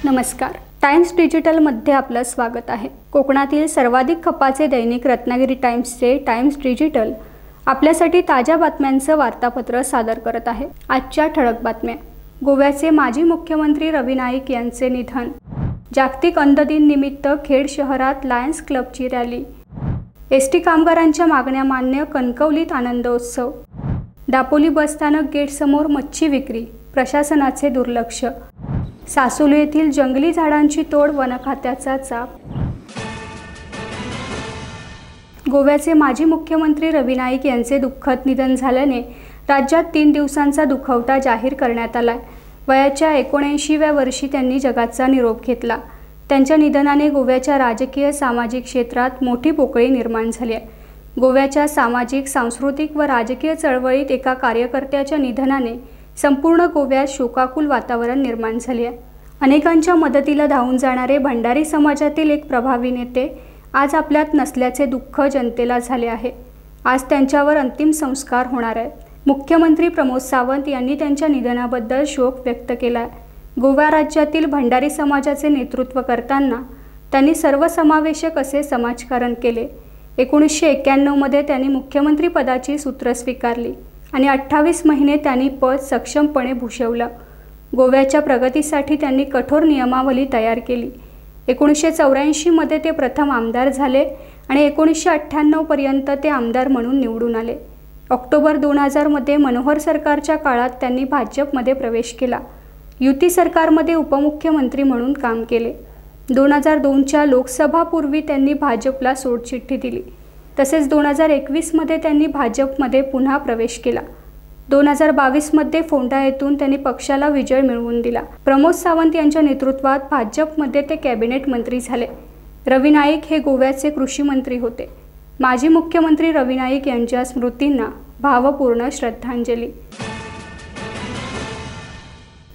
नमस्कार. टाइम्स डिजिटलमध्ये आपलं स्वागत आहे. कोकणातील सर्वाधिक खपाचे दैनिक रत्नागिरी टाइम्सचे टाइम्स डिजिटल आपल्यासाठी ताज्या बातम्यांचं वार्तापत्र सादर करत आहे. आजच्या ठळक बातम्या. गोव्याचे माजी मुख्यमंत्री रवी नाईक यांचे निधन. जागतिक अंध दिन निमित्त खेड शहरात लायन्स क्लबची रॅली. एसटी कामगारांच्या मागण्या मान्य, कणकवलीत आनंदोत्सव. दापोली बसस्थानक गेटसमोर मच्छी विक्री, प्रशासनाचे दुर्लक्ष. सासोली येथील जंगली झाडांची तोड, वनखात्याचा चाप. गोव्याचे माजी मुख्यमंत्री रवी नाईक यांचे दुःखद निधन झाल्याने राज्यात 3 दिवसांचा दुखवटा जाहीर करण्यात आला. वयाच्या 79व्या वर्षी त्यांनी जगाचा निरोप घेतला. त्यांच्या निधनाने गोव्याच्या राजकीय सामाजिक क्षेत्रात मोठी पोकळी निर्माण झाली आहे. गोव्याच्या सामाजिक, सांस्कृतिक व राजकीय चळवळीत एका कार्यकर्त्याच्या निधनाने संपूर्ण गोव्यात शोकाकुल वातावरण निर्माण झाले आहे. अनेकांच्या मदतीला धावून जाणारे भंडारी समाजातील एक प्रभावी नेते आज आपल्यात नसल्याचे दुःख जनतेला झाले आहे. आज त्यांच्यावर अंतिम संस्कार होणार आहेत. मुख्यमंत्री प्रमोद सावंत यांनी त्यांच्या निधनाबद्दल शोक व्यक्त केला आहे. गोवा राज्यातील भंडारी समाजाचे नेतृत्व करताना त्यांनी सर्वसमावेशक असे समाजकारण केले. 1991 मध्ये त्यांनी मुख्यमंत्री पदाची सूत्र स्वीकारली आणि 28 महिने त्यांनी पद सक्षमपणे भूषवलं. गोव्याच्या प्रगतीसाठी त्यांनी कठोर नियमावली तयार केली. 1984 मध्ये ते प्रथम आमदार झाले आणि 1998 पर्यंत ते आमदार म्हणून निवडून आले. ऑक्टोबर 2000 मध्ये मनोहर सरकारच्या काळात त्यांनी भाजपमध्ये प्रवेश केला. युती सरकारमध्ये उपमुख्यमंत्री म्हणून काम केले. 2002च्या लोकसभापूर्वी त्यांनी भाजपला सोडचिठ्ठी दिली. तसेच 2021 मध्ये त्यांनी भाजपमध्ये पुन्हा प्रवेश केला. 2022 मध्ये फोंडा येथून त्यांनी पक्षाला विजय मिळवून दिला. प्रमोद सावंत यांच्या नेतृत्वात भाजपमध्ये ते कॅबिनेट मंत्री झाले. रवी नाईक हे गोव्याचे कृषी मंत्री होते. माजी मुख्यमंत्री रवी नाईक यांच्या स्मृतींना भावपूर्ण श्रद्धांजली.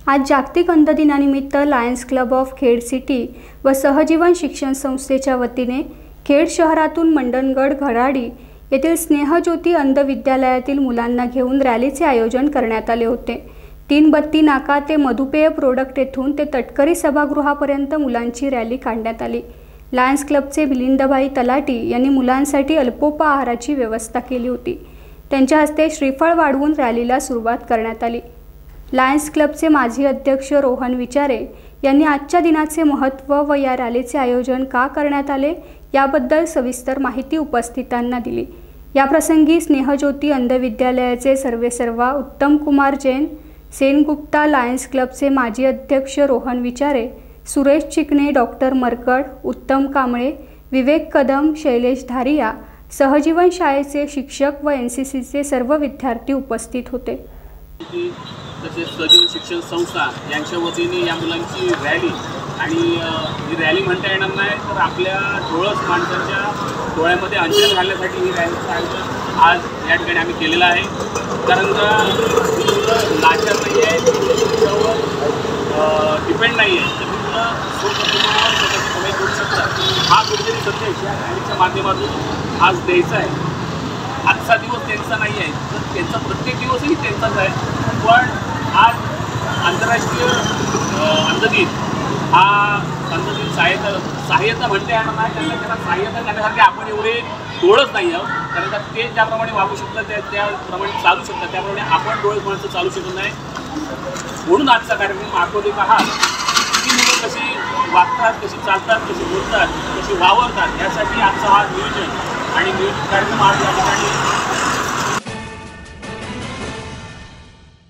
आज जागतिक अंध दिनानिमित्त Lions Club of Khed city व सहजीवन शिक्षण संस्थेच्या वतीने खेड शहरातून मंडणगड घराडी येथील स्नेहज्योती अंध विद्यालयातील मुलांना घेऊन रॅलीचे आयोजन करण्यात आले होते. 3 बत्ती नाका ते मधुपेय प्रोडक्ट येथून ते तटकरी सभागृहापर्यंत मुलांची रॅली काढण्यात आली. लायन्स क्लबचे मिलिंदभाई तलाटी यांनी मुलांसाठी अल्पोपहाराची व्यवस्था केली होती. त्यांच्या हस्ते श्रीफळ वाढवून रॅलीला सुरुवात करण्यात आली. लायन्स क्लबचे माजी अध्यक्ष रोहन विचारे यांनी आजच्या दिनाचे महत्त्व व या रॅलीचे आयोजन का करण्यात आले याबद्दल सविस्तर माहिती उपस्थितांना दिली. याप्रसंगी स्नेहज्योती अंध विद्यालयाचे सर्वेसर्वा उत्तम कुमार जैन, सेनगुप्ता, लायन्स क्लबचे माजी अध्यक्ष रोहन विचारे, सुरेश चिकणे, डॉक्टर मरकड, उत्तम कांबळे, विवेक कदम, शैलेश धारिया, सहजीवन शाळेचे शिक्षक व NCCचे सर्व विद्यार्थी उपस्थित होते. तसेच सहजीवन शिक्षण संस्था यांच्या वतीने या मुलांची रॅली आणि ही रॅली म्हणता येणार नाही तर आपल्या डोळस माणसांच्या डोळ्यामध्ये अंजन घालण्यासाठी ही रॅलीचं आयोजन आज या ठिकाणी आम्ही केलेलं आहे. कारण का ही मुलं लाचार नाही आहे, त्याच्यावर डिपेंड नाही आहे, तर ही मुलं स्वतंत्रपणावर स्वतःची कमाई करू शकतात. हा कुठेतरी संदेश या रॅलीच्या माध्यमातून आज द्यायचा आहे. आजचा दिवस त्यांचा नाही आहे, तर त्यांचा प्रत्येक दिवसही त्यांचाच आहे. पण आज आंतरराष्ट्रीय अंध दिन हा अंध दिन सहाय्यता म्हणता येणार नाही. त्यांना सहाय्यता करण्यासारखे आपण एवढे डोळच नाही आहोत. कारण का ते ज्याप्रमाणे वागू शकतात त्याप्रमाणे चालू शकतात, त्याप्रमाणे आपण डोळस माणसं चालू शकत नाही. म्हणून आजचा कार्यक्रम आठवले पहा की मुलं कशी वागतात, कशी चालतात, कशी बोलतात, कशी वावरतात, यासाठी आजचा हा नियोजन आणि नियोजित कार्यक्रम आज या ठिकाणी.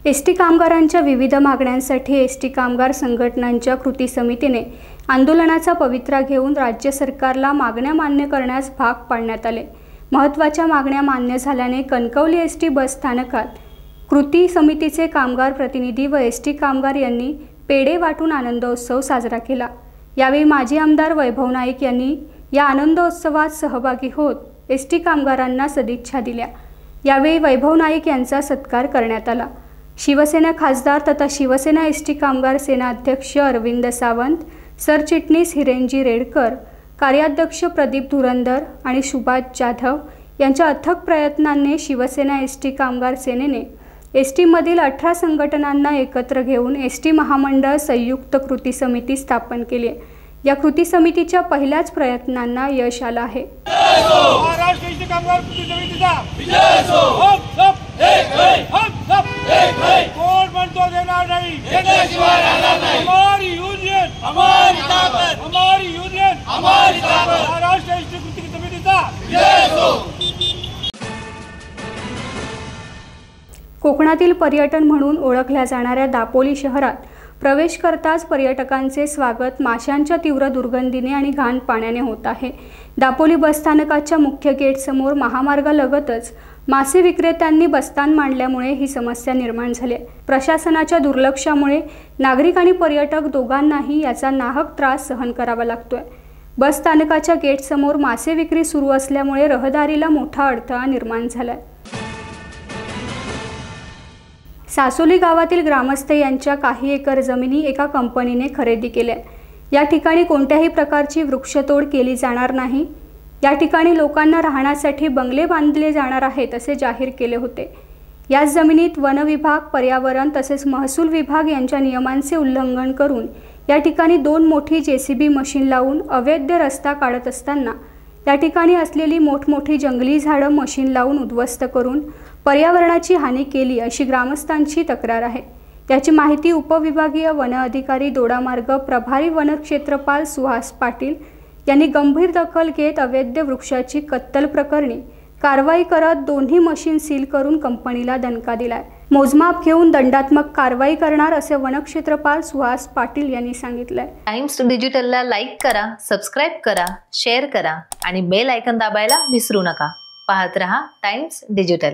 एसटी कामगारांच्या विविध मागण्यांसाठी एसटी कामगार संघटनांच्या कृती समितीने आंदोलनाचा पवित्रा घेऊन राज्य सरकारला मागण्या मान्य करण्यास भाग पाडण्यात आले. महत्त्वाच्या मागण्या मान्य झाल्याने कणकवली एसटी बस स्थानकात कृती समितीचे कामगार प्रतिनिधी व एसटी कामगार यांनी पेढे वाटून आनंदोत्सव साजरा केला. यावेळी माजी आमदार वैभव नाईक यांनी या आनंदोत्सवात सहभागी होत एसटी कामगारांना सदिच्छा दिल्या. यावेळी वैभव नाईक यांचा सत्कार करण्यात आला. शिवसेना खासदार तथा शिवसेना एसटी कामगार सेना अध्यक्ष अरविंद सावंत, सरचिटणीस हिरेनजी रेडकर, कार्याध्यक्ष प्रदीप धुरंधर आणि सुभाष जाधव यांच्या अथक प्रयत्नांनी शिवसेना एसटी कामगार सेनेने एस मधील 18 संघटनांना एकत्र घेऊन एस महामंडळ संयुक्त कृती समिती स्थापन केली आहे। या कृती समितीच्या पहिल्याच प्रयत्नांना यश आलं आहे। कोकणातील पर्यटन म्हणून ओळखल्या जाणाऱ्या दापोली शहरात प्रवेश करताच पर्यटकांचे स्वागत माशांच्या तीव्र दुर्गंधीने आणि घाण पाण्याने होत आहे। दापोली बसस्थानकाच्या मुख्य गेट समोर महामार्गालगतच मासे विक्रेत्यांनी बस्तान मांडल्यामुळे ही समस्या निर्माण झाली आहे। प्रशासनाच्या दुर्लक्षामुळे नागरिक आणि पर्यटक दोघांनाही याचा नाहक त्रास सहन करावा लागतोय। बसस्थानकाच्या गेट समोर मासे विक्री सुरू असल्यामुळे रहदारीला मोठा अडथळा निर्माण झालाय। सासोली गावातील ग्रामस्थ यांच्या काही एकर जमिनी एका कंपनीने खरेदी केल्या। या ठिकाणी कोणत्याही प्रकारची वृक्षतोड केली जाणार नाही। या ठिकाणी लोकांना राहण्यासाठी बंगले बांधले जाणार आहेत असे जाहीर केले होते। याच जमिनीत वन विभाग, पर्यावरण तसेच महसूल विभाग यांच्या नियमांचे उल्लंघन करून या ठिकाणी 2 मोठी JCB मशीन लावून अवैध रस्ता काढत असताना या ठिकाणी असलेली मोठमोठी जंगली झाडं मशीन लावून उद्ध्वस्त करून पर्यावरणाची हानी केली अशी ग्रामस्थांची तक्रार आहे। याची माहिती उपविभागीय वन अधिकारी दोडामार्ग प्रभारी वनक्षेत्रपाल सुहास पाटील यांनी गंभीर दखल घेत अवैध वृक्षाची कत्तल प्रकरणी कारवाई करत दोन्ही मशीन सील करून कंपनीला दणका दिलाय। मोजमाप घेऊन दंडात्मक कारवाई करणार असे वनक्षेत्रपाल सुहास पाटील यांनी सांगितलंय। टाइम्स डिजिटलला लाईक करा, सबस्क्राइब करा, शेअर करा आणि बेल आयकॉन दाबायला विसरू नका। पाहत रहा टाइम्स डिजिटल।